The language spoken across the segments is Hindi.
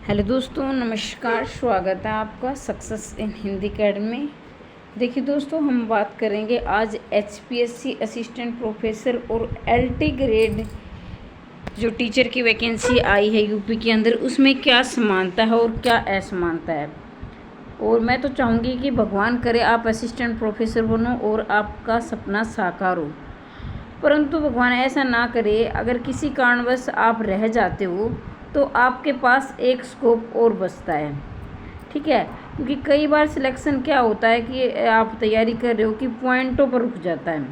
हेलो दोस्तों, नमस्कार। स्वागत है आपका सक्सेस इन हिंदी अकेडमी में। देखिए दोस्तों, हम बात करेंगे आज एचपीएससी असिस्टेंट प्रोफेसर और एलटी ग्रेड जो टीचर की वैकेंसी आई है यूपी के अंदर, उसमें क्या समानता है और क्या असमानता है। और मैं तो चाहूँगी कि भगवान करे आप असिस्टेंट प्रोफेसर बनो और आपका सपना साकार हो, परंतु भगवान ऐसा ना करे। अगर किसी कारणवश आप रह जाते हो तो आपके पास एक स्कोप और बचता है, ठीक है। क्योंकि कई बार सिलेक्शन क्या होता है कि आप तैयारी कर रहे हो कि पॉइंटों पर रुक जाता है,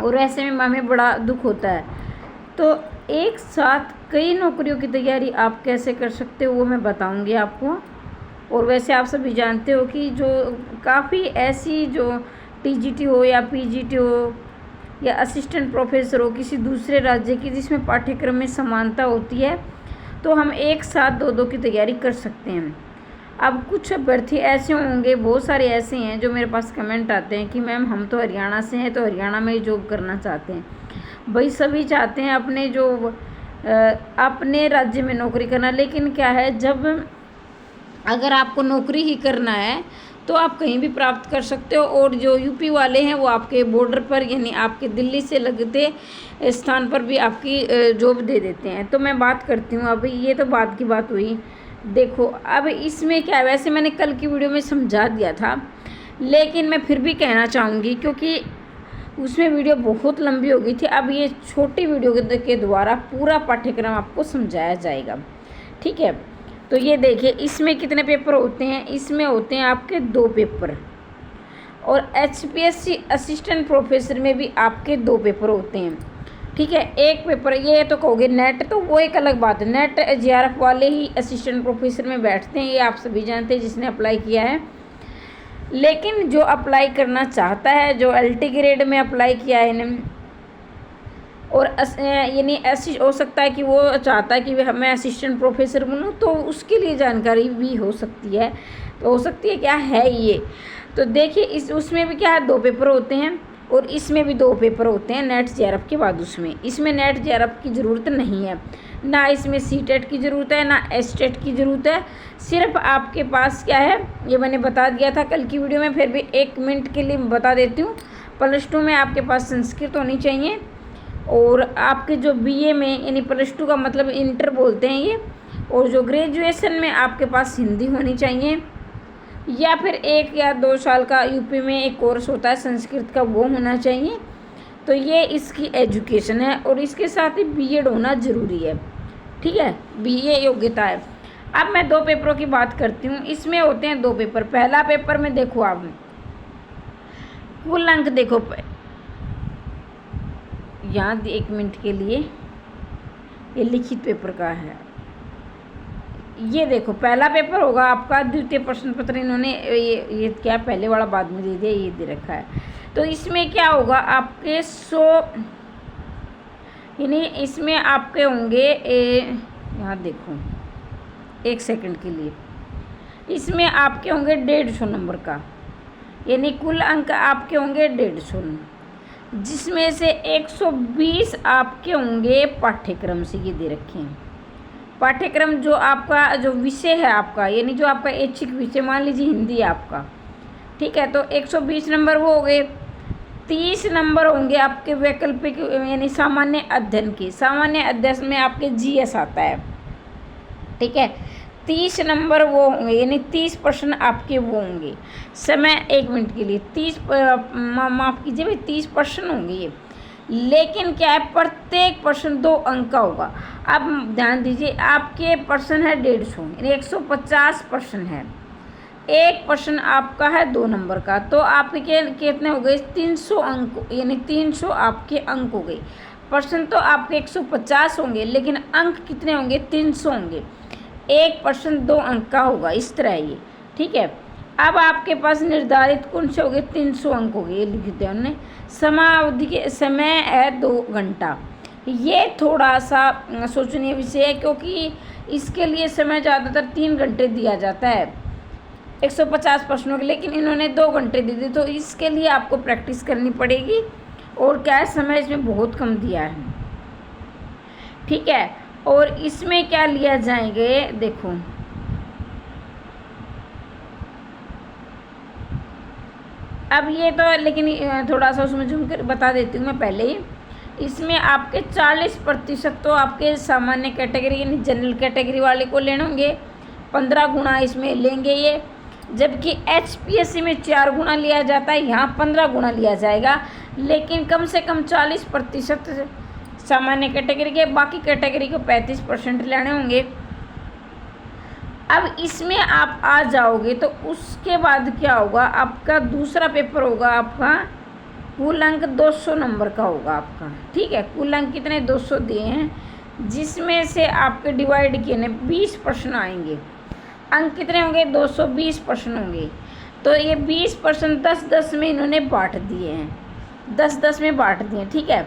और ऐसे में हमें बड़ा दुख होता है। तो एक साथ कई नौकरियों की तैयारी आप कैसे कर सकते हो वो मैं बताऊंगी आपको। और वैसे आप सभी जानते हो कि जो काफ़ी ऐसी जो टीजीटी हो या पीजीटी हो या असिस्टेंट प्रोफेसर हो किसी दूसरे राज्य की, जिसमें पाठ्यक्रम में समानता होती है, तो हम एक साथ दो की तैयारी कर सकते हैं। अब कुछ अभ्यर्थी ऐसे होंगे, बहुत सारे ऐसे हैं जो मेरे पास कमेंट आते हैं कि मैम हम तो हरियाणा से हैं, तो हरियाणा में ही जॉब करना चाहते हैं। भाई सभी चाहते हैं अपने राज्य में नौकरी करना, लेकिन क्या है, जब अगर आपको नौकरी ही करना है तो आप कहीं भी प्राप्त कर सकते हो। और जो यूपी वाले हैं वो आपके बॉर्डर पर, यानी आपके दिल्ली से लगते स्थान पर भी आपकी जॉब दे देते हैं। तो मैं बात करती हूँ, अभी ये तो बात की बात हुई। देखो अब इसमें क्या है, वैसे मैंने कल की वीडियो में समझा दिया था, लेकिन मैं फिर भी कहना चाहूँगी क्योंकि उसमें वीडियो बहुत लंबी हो गई थी। अब ये छोटी वीडियो के द्वारा पूरा पाठ्यक्रम आपको समझाया जाएगा, ठीक है। तो ये देखिए, इसमें कितने पेपर होते हैं। इसमें होते हैं आपके 2 पेपर, और एचपीएससी असिस्टेंट प्रोफेसर में भी आपके 2 पेपर होते हैं, ठीक है। एक पेपर ये तो कहोगे नेट, तो वो एक अलग बात है। नेट जेआरएफ वाले ही असिस्टेंट प्रोफेसर में बैठते हैं, ये आप सभी जानते हैं जिसने अप्लाई किया है। लेकिन जो अप्लाई करना चाहता है, जो एलटी ग्रेड में अप्लाई किया है और यानी ऐसी हो सकता है कि वो चाहता है कि मैं असिस्टेंट प्रोफेसर बनूं, तो उसके लिए जानकारी भी हो सकती है। तो हो सकती है क्या है ये, तो देखिए उसमें भी क्या है, 2 पेपर होते हैं और इसमें भी 2 पेपर होते हैं नेट जेआरएफ के बाद। इसमें नेट जेआरएफ की ज़रूरत नहीं है, ना इसमें सीटेट की ज़रूरत है, ना एसटेट की ज़रूरत है। सिर्फ आपके पास क्या है, ये मैंने बता दिया था कल की वीडियो में, फिर भी 1 मिनट के लिए बता देती हूँ। +2 में आपके पास संस्कृत होनी चाहिए, और आपके जो बीए में यानी +2 का मतलब इंटर बोलते हैं ये, और जो ग्रेजुएशन में आपके पास हिंदी होनी चाहिए, या फिर 1 या 2 साल का यूपी में एक कोर्स होता है संस्कृत का, वो होना चाहिए। तो ये इसकी एजुकेशन है, और इसके साथ ही बीएड होना ज़रूरी है, ठीक है, बीए योग्यता है। अब मैं 2 पेपरों की बात करती हूँ। इसमें होते हैं 2 पेपर। पहला पेपर में देखो आप कुल अंक देखो, यहाँ 1 मिनट के लिए, ये लिखित पेपर का है। ये देखो पहला पेपर होगा आपका द्वितीय प्रश्न पत्र। इन्होंने ये क्या पहले वाला बाद में दे दिया, ये दे रखा है। तो इसमें क्या होगा आपके 100, यानी इसमें आपके होंगे यहाँ देखो 1 सेकंड के लिए, इसमें आपके होंगे 150 नंबर का, यानी कुल अंक आपके होंगे 150, जिसमें से 120 आपके होंगे पाठ्यक्रम से। ये दे रखे हैं पाठ्यक्रम, जो आपका जो विषय है आपका, यानी जो आपका ऐच्छिक विषय, मान लीजिए हिंदी है आपका, ठीक है, तो 120 नंबर वो हो गए। 30 नंबर होंगे आपके वैकल्पिक यानी सामान्य अध्ययन के। सामान्य अध्ययन में आपके जीएस आता है, ठीक है। 30 नंबर वो होंगे, यानी 30 प्रश्न आपके वो होंगे। समय 1 मिनट के लिए 30 माफ़ कीजिए भाई 30 प्रश्न होंगे ये, लेकिन क्या है, प्रत्येक प्रश्न 2 अंक का होगा। अब ध्यान दीजिए, आपके प्रश्न है 150, यानी 150 प्रश्न है। एक प्रश्न आपका है 2 नंबर का, तो आपके कितने हो गए, 300 अंक, यानी 300 आपके अंक हो गए। प्रश्न तो आपके 150 होंगे, लेकिन अंक कितने होंगे, 300 होंगे। एक प्रश्न 2 अंक का होगा, इस तरह ये, ठीक है। अब आपके पास निर्धारित कौन से हो गए, 300 अंक हो गए, ये लिख दिया उन्होंने। समावधि के समय है 2 घंटा। ये थोड़ा सा सोचनीय विषय है, क्योंकि इसके लिए समय ज़्यादातर 3 घंटे दिया जाता है 150 प्रश्नों के, लेकिन इन्होंने 2 घंटे दे दी। तो इसके लिए आपको प्रैक्टिस करनी पड़ेगी, और क्या है, समय इसमें बहुत कम दिया है, ठीक है। और इसमें क्या लिया जाएंगे, देखो अब ये तो, लेकिन थोड़ा सा उसमें जूम कर बता देती हूँ मैं पहले ही। इसमें आपके 40% तो आपके सामान्य कैटेगरी यानी जनरल कैटेगरी वाले को लेने होंगे, 15 गुना इसमें लेंगे ये। जबकि HPSC में 4 गुना लिया जाता है, यहाँ 15 गुना लिया जाएगा, लेकिन कम से कम 40% सामान्य कैटेगरी के, बाकी कैटेगरी को 35% लेने होंगे। अब इसमें आप आ जाओगे तो उसके बाद क्या होगा, आपका दूसरा पेपर होगा, आपका कुल अंक 200 नंबर का होगा आपका, ठीक है। कुल अंक कितने 200 दिए हैं, जिसमें से आपके डिवाइड किए 20 प्रश्न आएंगे। अंक कितने होंगे 220 प्रश्न होंगे। तो ये 20% 10-10 में इन्होंने बांट दिए हैं, 10-10 में बांट दिए, ठीक है।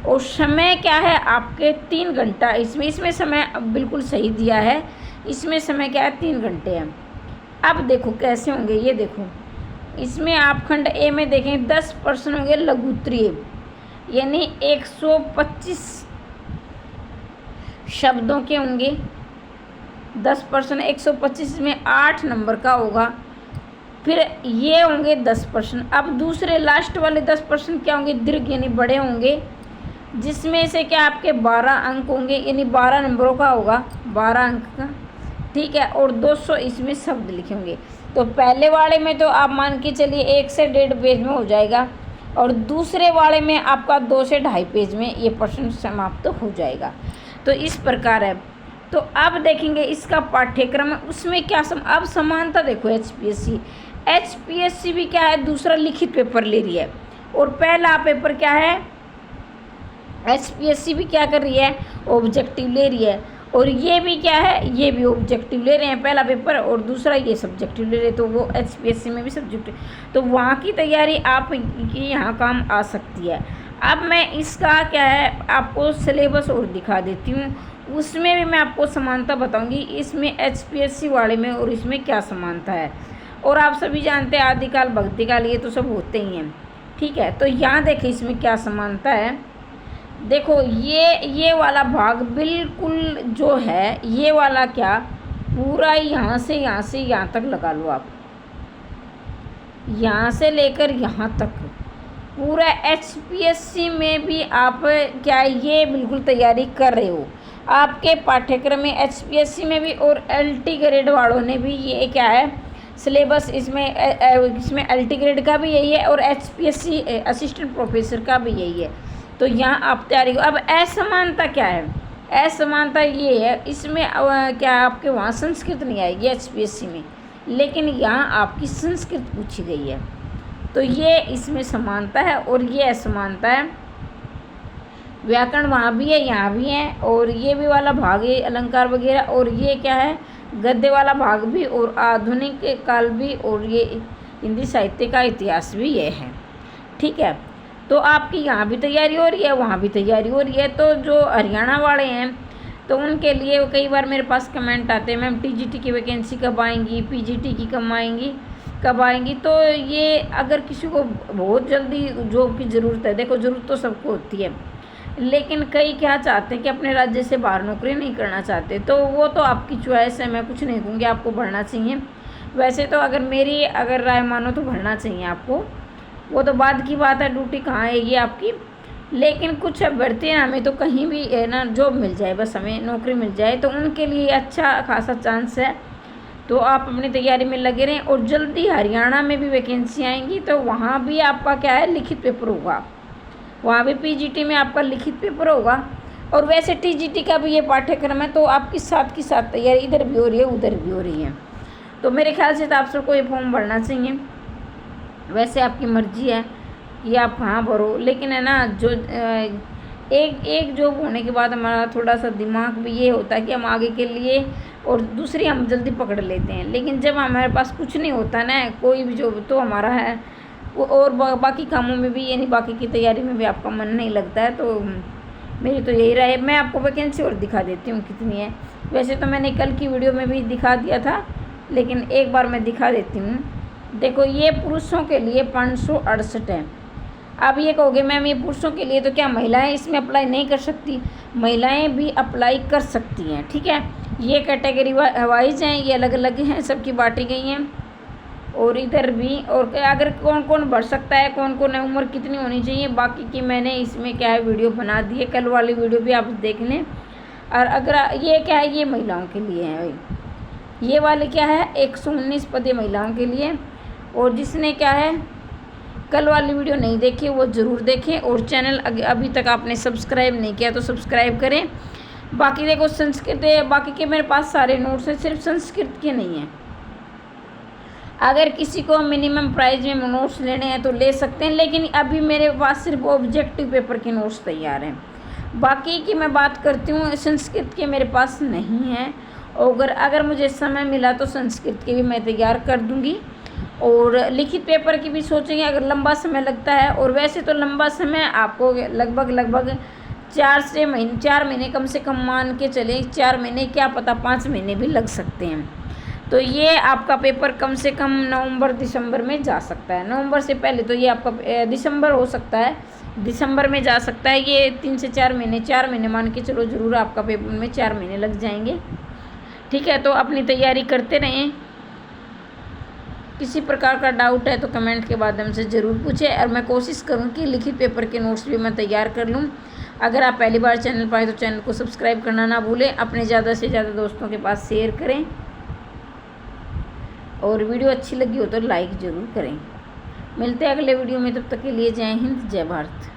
और समय क्या है आपके 3 घंटा, इसमें समय बिल्कुल सही दिया है, इसमें समय क्या है 3 घंटे है। अब देखो कैसे होंगे, ये देखो इसमें आप खंड ए में देखें 10% होंगे लघु उत्तरीय, यानी 125 शब्दों के होंगे 10%, 125 में 8 नंबर का होगा। फिर ये होंगे 10%। अब दूसरे लास्ट वाले 10% क्या होंगे, दीर्घ यानी बड़े होंगे, जिसमें से क्या आपके 12 अंक होंगे, यानी 12 नंबरों का होगा, 12 अंक का, ठीक है। और 200 इसमें शब्द लिखे होंगे। तो पहले वाले में तो आप मान के चलिए 1 से 1.5 पेज में हो जाएगा, और दूसरे वाले में आपका 2 से 2.5 पेज में ये प्रश्न समाप्त हो जाएगा। तो इस प्रकार है। तो अब देखेंगे इसका पाठ्यक्रम, उसमें क्या अब समानता देखो। HPSC भी क्या है, दूसरा लिखित पेपर ले रही है, और पहला पेपर क्या है, HPSC भी क्या कर रही है, ऑब्जेक्टिव ले रही है। और ये भी क्या है, ये भी ऑब्जेक्टिव ले रहे हैं, पहला पेपर, और दूसरा ये सब्जेक्टिव ले रहे हैं। तो वो HPSC में भी सब्जेक्टिव, तो वहाँ की तैयारी आप की यहाँ काम आ सकती है। अब मैं इसका क्या है आपको सिलेबस और दिखा देती हूँ, उसमें भी मैं आपको समानता बताऊँगी, इसमें HPSC वाले में और इसमें क्या समानता है। और आप सभी जानते हैं आदिकाल भक्तिकाल ये तो सब होते ही हैं, ठीक है। तो यहाँ देखें इसमें क्या समानता है। देखो ये वाला भाग बिल्कुल जो है, ये वाला क्या पूरा यहाँ से यहाँ तक लगा लो आप, यहाँ से लेकर यहाँ तक पूरा HPSC में भी आप क्या ये बिल्कुल तैयारी कर रहे हो। आपके पाठ्यक्रम में HPSC में भी और LT ग्रेड वालों ने भी ये क्या है सिलेबस, इसमें LT ग्रेड का भी यही है और HPSC असिस्टेंट प्रोफेसर का भी यही है। तो यहाँ आप तैयारी। अब असमानता क्या है, असमानता ये है, इसमें क्या आपके वहाँ संस्कृत नहीं आएगी HPSC में, लेकिन यहाँ आपकी संस्कृत पूछी गई है। तो ये इसमें समानता है, और ये असमानता है। व्याकरण वहाँ भी है यहाँ भी है, और ये भी वाला भाग है अलंकार वगैरह, और ये क्या है गद्य वाला भाग भी, और आधुनिक काल भी, और ये हिंदी साहित्य का इतिहास भी ये है, ठीक है। तो आपकी यहाँ भी तैयारी हो रही है, वहाँ भी तैयारी हो रही है। तो जो हरियाणा वाले हैं तो उनके लिए कई बार मेरे पास कमेंट आते हैं, मैम TGT की वैकेंसी कब आएंगी, PGT की कब आएंगी। तो ये अगर किसी को बहुत जल्दी जॉब की ज़रूरत है, देखो ज़रूरत तो सबको होती है, लेकिन कई क्या चाहते हैं कि अपने राज्य से बाहर नौकरी नहीं करना चाहते, तो वो तो आपकी चॉइस है, मैं कुछ नहीं कहूँगी, आपको भरना चाहिए। वैसे तो अगर राय मानो तो भरना चाहिए आपको, वो तो बाद की बात है, ड्यूटी कहाँ आएगी आपकी। लेकिन कुछ अभ्यर्थी हैं हमें तो कहीं भी है ना जॉब मिल जाए, बस हमें नौकरी मिल जाए, तो उनके लिए अच्छा खासा चांस है। तो आप अपनी तैयारी में लगे रहें, और जल्दी हरियाणा में भी वैकेंसी आएंगी, तो वहाँ भी आपका क्या है लिखित पेपर होगा, वहाँ भी PGT में आपका लिखित पेपर होगा। और वैसे TGT का भी ये पाठ्यक्रम है, तो आपकी साथ की साथ तैयारी इधर भी हो रही है उधर भी हो रही है। तो मेरे ख्याल से तो आप सबको ये फॉर्म भरना चाहिए। वैसे आपकी मर्जी है कि आप कहाँ भरो, लेकिन है ना जो एक जॉब होने के बाद हमारा थोड़ा सा दिमाग भी ये होता है कि हम आगे के लिए, और दूसरी हम जल्दी पकड़ लेते हैं। लेकिन जब हमारे पास कुछ नहीं होता ना कोई भी जॉब, तो हमारा है वो, और बाकी कामों में भी यानी बाकी की तैयारी में भी आपका मन नहीं लगता है। तो मेरी तो यही राय है। मैं आपको वैकेंसी और दिखा देती हूँ कितनी है। वैसे तो मैंने कल की वीडियो में भी दिखा दिया था, लेकिन एक बार मैं दिखा देती हूँ। देखो ये पुरुषों के लिए 568 है, अब ये कहोगे मैम ये पुरुषों के लिए, तो क्या महिलाएं इसमें अप्लाई नहीं कर सकती? महिलाएं भी अप्लाई कर सकती हैं, ठीक है। ये कैटेगरी वाइज हैं, ये अलग अलग हैं, सबकी बांटी गई हैं। और इधर भी, और अगर कौन कौन भर सकता है, कौन कौन है, उम्र कितनी होनी चाहिए, बाकी की मैंने इसमें क्या है वीडियो बना दी है, कल वाली वीडियो भी आप देख लें। और अगर ये क्या है, ये महिलाओं के लिए है भाई, ये वाले क्या है 119 पद महिलाओं के लिए। और जिसने क्या है कल वाली वीडियो नहीं देखी वो ज़रूर देखें, और चैनल अभी तक आपने सब्सक्राइब नहीं किया तो सब्सक्राइब करें। बाकी देखो संस्कृत, बाकी के मेरे पास सारे नोट्स हैं, सिर्फ संस्कृत के नहीं हैं। अगर किसी को मिनिमम प्राइस में नोट्स लेने हैं तो ले सकते हैं, लेकिन अभी मेरे पास सिर्फ ऑब्जेक्टिव पेपर के नोट्स तैयार हैं। बाकी की मैं बात करती हूँ, संस्कृत के मेरे पास नहीं है। और अगर मुझे समय मिला तो संस्कृत के भी मैं तैयार कर दूँगी, और लिखित पेपर की भी सोचेंगे अगर लंबा समय लगता है। और वैसे तो लंबा समय आपको लगभग 4 महीने कम से कम मान के चले, 4 महीने क्या पता 5 महीने भी लग सकते हैं। तो ये आपका पेपर कम से कम नवंबर दिसंबर में जा सकता है। नवंबर से पहले तो ये आपका दिसंबर हो सकता है, दिसंबर में जा सकता है। ये 3 से 4 महीने, 4 महीने मान के चलो ज़रूर आपका पेपर में 4 महीने लग जाएंगे, ठीक है। तो अपनी तैयारी करते रहें। किसी प्रकार का डाउट है तो कमेंट के माध्यम से ज़रूर पूछें, और मैं कोशिश करूँ कि लिखित पेपर के नोट्स भी मैं तैयार कर लूँ। अगर आप पहली बार चैनल पर आए तो चैनल को सब्सक्राइब करना ना भूलें, अपने ज़्यादा से ज़्यादा दोस्तों के पास शेयर करें, और वीडियो अच्छी लगी हो तो लाइक ज़रूर करें। मिलते हैं अगले वीडियो में, तब तक के लिए जय हिंद, जय भारत।